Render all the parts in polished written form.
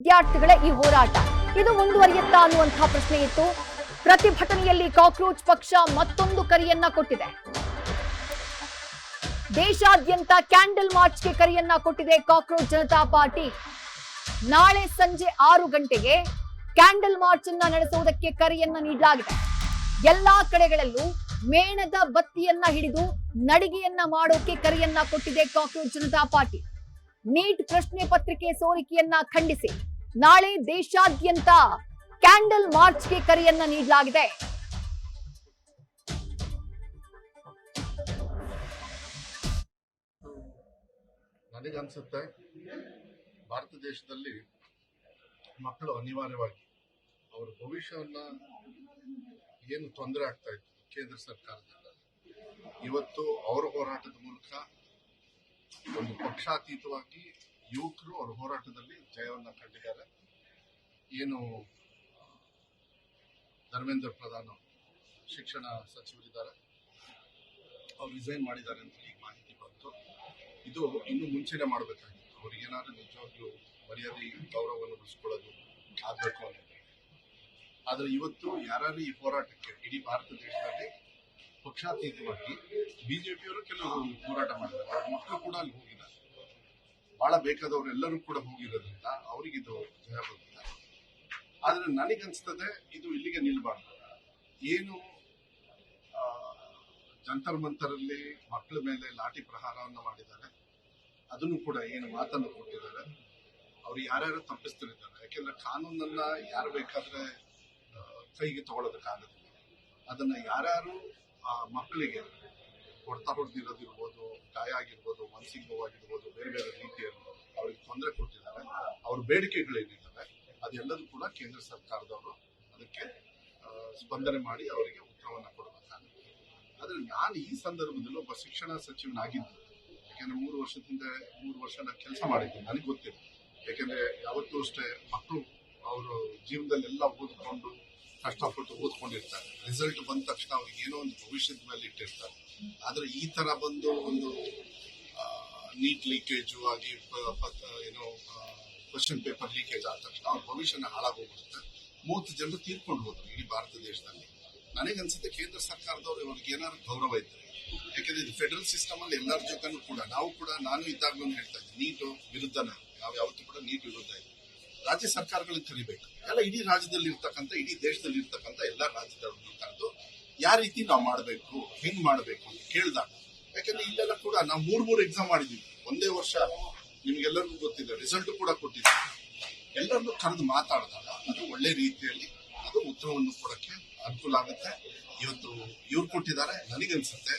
ವಿದ್ಯಾರ್ಥಿಗಳ ಈ ಹೋರಾಟ ಇದು ಮುಂದುವರಿಯುತ್ತಾ ಅನ್ನುವಂತಹ ಪ್ರಶ್ನೆ ಇತ್ತು. ಪ್ರತಿಭಟನೆಯಲ್ಲಿ ಕಾಕ್ರೋಚ್ ಪಕ್ಷ ಮತ್ತೊಂದು ಕರೆಯನ್ನ ಕೊಟ್ಟಿದೆ. ದೇಶಾದ್ಯಂತ ಕ್ಯಾಂಡಲ್ ಮಾರ್ಚ್ಗೆ ಕರೆಯನ್ನ ಕೊಟ್ಟಿದೆ ಕಾಕ್ರೋಚ್ ಜನತಾ ಪಾರ್ಟಿ. ನಾಳೆ ಸಂಜೆ 6 ಗಂಟೆಗೆ ಕ್ಯಾಂಡಲ್ ಮಾರ್ಚ್ ಅನ್ನ ನಡೆಸುವುದಕ್ಕೆ ಕರೆಯನ್ನ ನೀಡಲಾಗಿದೆ. ಎಲ್ಲಾ ಕಡೆಗಳಲ್ಲೂ ಮೇಣದ ಬತ್ತಿಯನ್ನ ಹಿಡಿದು ನಡಿಗೆಯನ್ನ ಮಾಡೋಕೆ ಕರೆಯನ್ನ ಕೊಟ್ಟಿದೆ ಕಾಕ್ರೋಚ್ ಜನತಾ ಪಾರ್ಟಿ. ನೀಟ್ ಪ್ರಶ್ನೆ ಪತ್ರಿಕೆ ಸೋರಿಕೆಯನ್ನ ಖಂಡಿಸಿ ನಾಳೆ ದೇಶಾದ್ಯಂತ ಕ್ಯಾಂಡಲ್ ಮಾರ್ಚ್ಗೆ ಕರೆಯನ್ನ ನೀಡಲಾಗಿದೆ. ನನಗನ್ಸುತ್ತೆ ಭಾರತ ದೇಶದಲ್ಲಿ ಮಕ್ಕಳು ಅನಿವಾರ್ಯವಾಗಿ ಅವರ ಭವಿಷ್ಯವನ್ನ ಏನು ತೊಂದರೆ ಆಗ್ತಾ ಇತ್ತು ಕೇಂದ್ರ ಸರ್ಕಾರದಿಂದ, ಇವತ್ತು ಅವರ ಹೋರಾಟದ ಮೂಲಕ ಒಂದು ಪಕ್ಷಾತೀತವಾಗಿ ಯುವಕರು ಅವರ ಹೋರಾಟದಲ್ಲಿ ಜಯವನ್ನ ಕಂಡಿದ್ದಾರೆ. ಏನು ಧರ್ಮೇಂದ್ರ ಪ್ರಧಾನ್ ಶಿಕ್ಷಣ ಸಚಿವರಿದ್ದಾರೆ, ಅವ್ರು ರಿಸೈನ್ ಮಾಡಿದ್ದಾರೆ ಅಂತ ಈಗ ಮಾಹಿತಿ ಬಂತು. ಇದು ಇನ್ನು ಮುಂಚೆನೆ ಮಾಡಬೇಕಾಗಿತ್ತು. ಅವ್ರಿಗೆ ಏನಾದರೂ ನಿಜವಾಗ್ಲೂ ಮರ್ಯಾದೆ ಗೌರವವನ್ನು ಉಳಿಸ್ಕೊಳ್ಳೋದು ಆಗಬೇಕು ಅಂತ. ಆದರೆ ಇವತ್ತು ಯಾರು ಈ ಹೋರಾಟಕ್ಕೆ ಇಡೀ ಭಾರತ ದೇಶದಲ್ಲಿ ಪಕ್ಷಾತೀತವಾಗಿ ಬಿಜೆಪಿಯವರು ಕೆಲವರು ಹೋರಾಟ ಮಾಡಿದ್ದಾರೆ, ಅವ್ರ ಮಕ್ಕಳು ಕೂಡ ಅಲ್ಲಿ ಹೋಗಿದ್ದಾರೆ, ಬಹಳ ಬೇಕಾದವರು ಎಲ್ಲರೂ ಕೂಡ ಹೋಗಿರೋದ್ರಿಂದ ಅವರಿಗಿದು ಜಯ ಬಂದಿದೆ. ಆದರೆ ನನಗನ್ಸ್ತದೆ ಇದು ಇಲ್ಲಿಗೆ ನಿಲ್ಬಾರ್ದು. ಏನು ಜಂತರ್ ಮಂತರಲ್ಲಿ ಮಕ್ಕಳ ಮೇಲೆ ಲಾಠಿ ಪ್ರಹಾರವನ್ನು ಮಾಡಿದ್ದಾರೆ, ಅದನ್ನು ಕೂಡ ಏನು ಮಾತನ್ನು ಕೊಟ್ಟಿದ್ದಾರೆ, ಅವ್ರು ಯಾರ್ಯಾರು ತಪ್ಪಿಸ್ತಿರ್ತಾರೆ. ಯಾಕೆಂದ್ರೆ ಕಾನೂನನ್ನ ಯಾರು ಬೇಕಾದ್ರೆ ಕೈಗೆ ತಗೊಳ್ಳೋದಕ್ಕಾಗೋದಿಲ್ಲ. ಅದನ್ನ ಯಾರ್ಯಾರು ಆ ಮಕ್ಕಳಿಗೆ ಹೊಡೆದಿರೋದಿರ್ಬೋದು, ಗಾಯ ಆಗಿರ್ಬೋದು, ಮನಸ್ಸಿಗೆ ನೋವಾಗಿರ್ಬೋದು, ಬೇರೆ ಬೇರೆ ರೀತಿಯಲ್ಲಿ ಅವ್ರಿಗೆ ತೊಂದರೆ ಕೊಟ್ಟಿದ್ದಾರೆ, ಅವ್ರ ಬೇಡಿಕೆಗಳೇನಿದ್ದಾವೆ ಅದೆಲ್ಲದೂ ಕೂಡ ಕೇಂದ್ರ ಸರ್ಕಾರದವರು ಅದಕ್ಕೆ ಸ್ಪಂದನೆ ಮಾಡಿ ಅವರಿಗೆ ಉತ್ತರವನ್ನು ಕೊಡಬೇಕಾಗುತ್ತೆ. ಆದರೆ ನಾನು ಈ ಸಂದರ್ಭದಲ್ಲಿ ಒಬ್ಬ ಶಿಕ್ಷಣ ಸಚಿವನಾಗಿದ್ದು, ಯಾಕೆಂದ್ರೆ 3 ವರ್ಷ ನಾನು ಕೆಲಸ ಮಾಡಿದ್ದೀನಿ, ನನಗೆ ಗೊತ್ತಿಲ್ಲ. ಯಾಕೆಂದ್ರೆ ಯಾವತ್ತೂ ಅಷ್ಟೇ ಮಕ್ಕಳು ಅವರು ಜೀವನದಲ್ಲೆಲ್ಲ ಓದ್ಕೊಂಡು ಕಷ್ಟಪಟ್ಟು ಓದ್ಕೊಂಡಿರ್ತಾರೆ, ರಿಸಲ್ಟ್ ಬಂದ ತಕ್ಷಣ ಅವ್ರಿಗೆ ಏನೋ ಒಂದು ಭವಿಷ್ಯದ ಮೇಲೆ ಇಟ್ಟಿರ್ತಾರೆ. ಆದ್ರೆ ಈ ತರ ಬಂದು ಒಂದು ನೀಟ್ ಲೀಕೇಜು ಆಗಿ ಏನೋ ಕ್ವಶನ್ ಪೇಪರ್ ಲೀಕೇಜ್ ಆದ ತಕ್ಷಣ ಅವ್ರ ಭವಿಷ್ಯನ ಹಾಳಾಗೋಗ್ಬಿಡುತ್ತೆ. 30 ಜನರು ತೀರ್ಕೊಂಡು ಹೋದ್ರು ಇಡೀ ಭಾರತ ದೇಶದಲ್ಲಿ. ನನಗನ್ಸುತ್ತೆ ಕೇಂದ್ರ ಸರ್ಕಾರದವರು ಇವ್ರಿಗೆ ಏನಾದ್ರು ಗೌರವ ಇದ್ದಾರೆ. ಯಾಕೆಂದ್ರೆ ಇದು ಫೆಡರಲ್ ಸಿಸ್ಟಮ್ ಅಲ್ಲಿ ಎಲ್ಲರ ಜೊತೆನೂ ಕೂಡ ನಾನು ಇದ್ದಾಗ್ಲೂ ಹೇಳ್ತಾ ಇದ್ದೆ, ನೀಟ್ ವಿರುದ್ಧನ ನಾವು ಯಾವತ್ತೂ ಕೂಡ ನೀಟ್ ವಿರುದ್ಧ ಇದೆ. ರಾಜ್ಯ ಸರ್ಕಾರಗಳಿಗೆ ಕರಿಬೇಕು, ಎಲ್ಲ ಇಡೀ ರಾಜ್ಯದಲ್ಲಿ ಇರ್ತಕ್ಕಂಥ ಇಡೀ ದೇಶದಲ್ಲಿ ಇರ್ತಕ್ಕಂಥ ಎಲ್ಲ ರಾಜ್ಯದವ್ರನ್ನ ಕರೆದು ಯಾವ ರೀತಿ ನಾವು ಮಾಡಬೇಕು, ಹೆಂಗ್ ಮಾಡಬೇಕು ಅಂತ ಕೇಳಿದಾಗ. ಯಾಕಂದ್ರೆ ಇಲ್ಲೆಲ್ಲ ಕೂಡ ನಾವು 3 ಎಕ್ಸಾಮ್ ಮಾಡಿದೀವಿ ಒಂದೇ ವರ್ಷ, ನಿಮ್ಗೆಲ್ಲರಿಗೂ ಗೊತ್ತಿದೆ, ರಿಸಲ್ಟ್ ಕೂಡ ಕೊಟ್ಟಿದ್ದೀವಿ. ಎಲ್ಲರನ್ನೂ ಕರೆದು ಮಾತಾಡಿದಾಗ ಅದು ಒಳ್ಳೆ ರೀತಿಯಲ್ಲಿ ಅದು ಉತ್ತರವನ್ನು ಕೊಡಕ್ಕೆ ಅನುಕೂಲ ಆಗುತ್ತೆ. ಇವತ್ತು ಇವ್ರು ಕೊಟ್ಟಿದ್ದಾರೆ. ನನಗನ್ಸುತ್ತೆ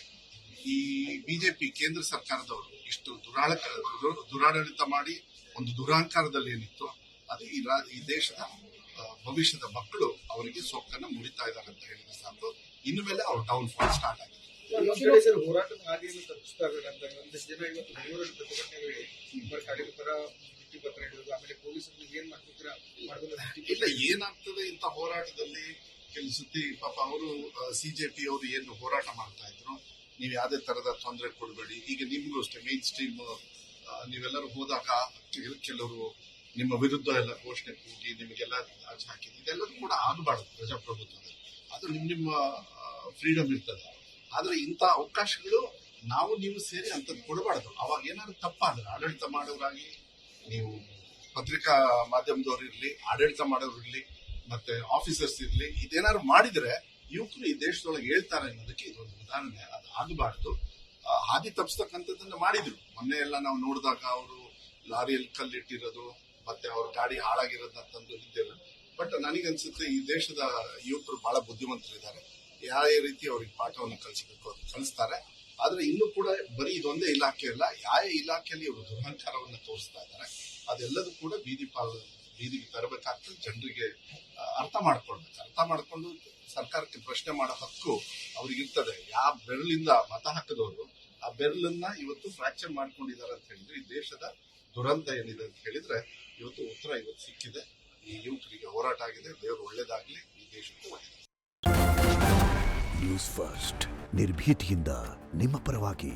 ಈ ಬಿಜೆಪಿ ಕೇಂದ್ರ ಸರ್ಕಾರದವರು ಇಷ್ಟು ದುರಾಡಳಿತ ಮಾಡಿ ಒಂದು ದುರಹಂಕಾರದಲ್ಲಿ ಏನಿತ್ತು ಅದು ಈ ದೇಶದ ಭವಿಷ್ಯದ ಮಕ್ಕಳು ಅವರಿಗೆ ಸೊಕ್ಕನ್ನ ಮುರಿತಾ ಇದ್ದಾರೆ ಅಂತ ಹೇಳಿದ್ರೆ ಸಾಕು. ಇನ್ನು ಮೇಲೆ ಅವ್ರ ಡೌನ್ ಫಾಲ್ ಸ್ಟಾರ್ಟ್ ಆಗಿದೆ. ಹೋರಾಟದ ಹಾದಿಯನ್ನು ತಪ್ಪಿಸ್ತಾ ಇರಬೇಕಂತ ಒಂದಷ್ಟು ಜನ ಇವತ್ತು ಬೆಂಗಳೂರಲ್ಲಿ ಪ್ರತಿಭಟನೆಗಳಿಗೆ ಪತ್ರ ಹಿಡಿಯೋದು, ಆಮೇಲೆ ಪೊಲೀಸರು ಏನ್ ಮಾಡ್ತಿದ್ದೀರಾ ಇಲ್ಲ, ಏನಾಗ್ತದೆ ಇಂಥ ಹೋರಾಟದಲ್ಲಿ ಕೆಲಸತಿ ಪಾಪ ಅವರು ಸಿಜೆಪಿ ಅವರು ಏನು ಹೋರಾಟ ಮಾಡ್ತಾ ಇದ್ರು, ನೀವು ಯಾವುದೇ ತರದ ತೊಂದರೆ ಕೊಡಬೇಡಿ. ಈಗ ನಿಮ್ಗೂ ಅಷ್ಟೇ ಮೇನ್ ಸ್ಟ್ರೀಮ್ ನೀವೆಲ್ಲರೂ ಹೋದಾಗ ಕೆಲವರು ನಿಮ್ಮ ವಿರುದ್ಧ ಎಲ್ಲ ಘೋಷಣೆ ಕೂಗಿ ನಿಮಗೆಲ್ಲ ಆಚೆ ಹಾಕಿದ್ದು, ಇದೆಲ್ಲರೂ ಕೂಡ ಆಗಬಾರ್ದು ಪ್ರಜಾಪ್ರಭುತ್ವದಲ್ಲಿ. ಅದು ನಿಮ್ಮ ಫ್ರೀಡಮ್ ಇರ್ತದೆ. ಆದ್ರೆ ಇಂಥ ಅವಕಾಶಗಳು ನೀವು ಸೇರಿ ಅಂತದ್ದು ಕೊಡಬಾರ್ದು. ಅವಾಗ ಏನಾದ್ರು ತಪ್ಪಾದ್ರೆ ಆಡಳಿತ ಮಾಡೋರಾಗಿ ನೀವು ಪತ್ರಿಕಾ ಮಾಧ್ಯಮದವ್ರು ಇರ್ಲಿ, ಆಡಳಿತ ಮಾಡೋರು ಇರ್ಲಿ, ಮತ್ತೆ ಆಫೀಸರ್ಸ್ ಇರ್ಲಿ, ಇದೇನಾದ್ರು ಮಾಡಿದ್ರೆ ಯುವಕರು ಈ ದೇಶದೊಳಗೆ ಹೇಳ್ತಾರೆ ಅನ್ನೋದಕ್ಕೆ ಇದೊಂದು ಉದಾಹರಣೆ. ಅದು ಆಗಬಾರ್ದು. ಹಾದಿ ತಪ್ಪಿಸ್ತಕ್ಕಂಥದ್ದನ್ನ ಮಾಡಿದ್ರು. ಮೊನ್ನೆ ಎಲ್ಲ ನಾವು ನೋಡಿದಾಗ ಅವರು ಲಾರಿಯಲ್ಲಿ ಕಲ್ಲಿಟ್ಟಿರೋದು, ಮತ್ತೆ ಅವ್ರ ಗಾಡಿ ಹಾಳಾಗಿರೋದನ್ನ ತಂದು ಇದ್ದಿಲ್ಲ. ಬಟ್ ನನಗನ್ಸುತ್ತೆ ಈ ದೇಶದ ಯುವಕರು ಬಹಳ ಬುದ್ಧಿವಂತರಿದ್ದಾರೆ. ಯಾವ ರೀತಿ ಅವ್ರಿಗೆ ಪಾಠವನ್ನು ಕಲಿಸಬೇಕು ಅದು ಕಲಿಸ್ತಾರೆ. ಆದ್ರೆ ಇನ್ನೂ ಕೂಡ ಬರೀ ಇದೊಂದೇ ಇಲಾಖೆ ಅಲ್ಲ, ಯಾವ ಇಲಾಖೆಯಲ್ಲಿ ಇವರು ದುರಹಂಕಾರವನ್ನು ತೋರಿಸ್ತಾ ಇದ್ದಾರೆ ಅದೆಲ್ಲದೂ ಕೂಡ ಬೀದಿಗೆ ತರಬೇಕಾಗ್ತದೆ. ಜನರಿಗೆ ಅರ್ಥ ಮಾಡ್ಕೊಂಡು ಸರ್ಕಾರಕ್ಕೆ ಪ್ರಶ್ನೆ ಮಾಡೋ ಹಕ್ಕು ಅವ್ರಿಗಿರ್ತದೆ. ಯಾವ ಬೆರಳಿಂದ ಮತ ಹಾಕಿದವರು ಆ ಬೆರಳನ್ನ ಇವತ್ತು ಫ್ರಾಕ್ಚರ್ ಮಾಡ್ಕೊಂಡಿದ್ದಾರೆ ಅಂತ ಹೇಳಿದ್ರೆ ಈ ದೇಶದ ದುರಂತ ಏನಿದೆ ಅಂತ ಹೇಳಿದ್ರೆ ಇವತ್ತು ಉತ್ತರ ಇವತ್ತು ಸಿಕ್ಕಿದೆ. ಈ ಯುವಕರಿಗೆ ಹೋರಾಟ ಆಗಿದೆ. ದೇವರು ಒಳ್ಳೇದಾಗ್ಲಿ, ಈ ದೇಶಕ್ಕೂ ಒಳ್ಳೇದಾಗಲಿ. ನ್ಯೂಸ್ ಫಸ್ಟ್ ನಿರ್ಭೀತಿಯಿಂದ ನಿಮ್ಮ ಪರವಾಗಿ.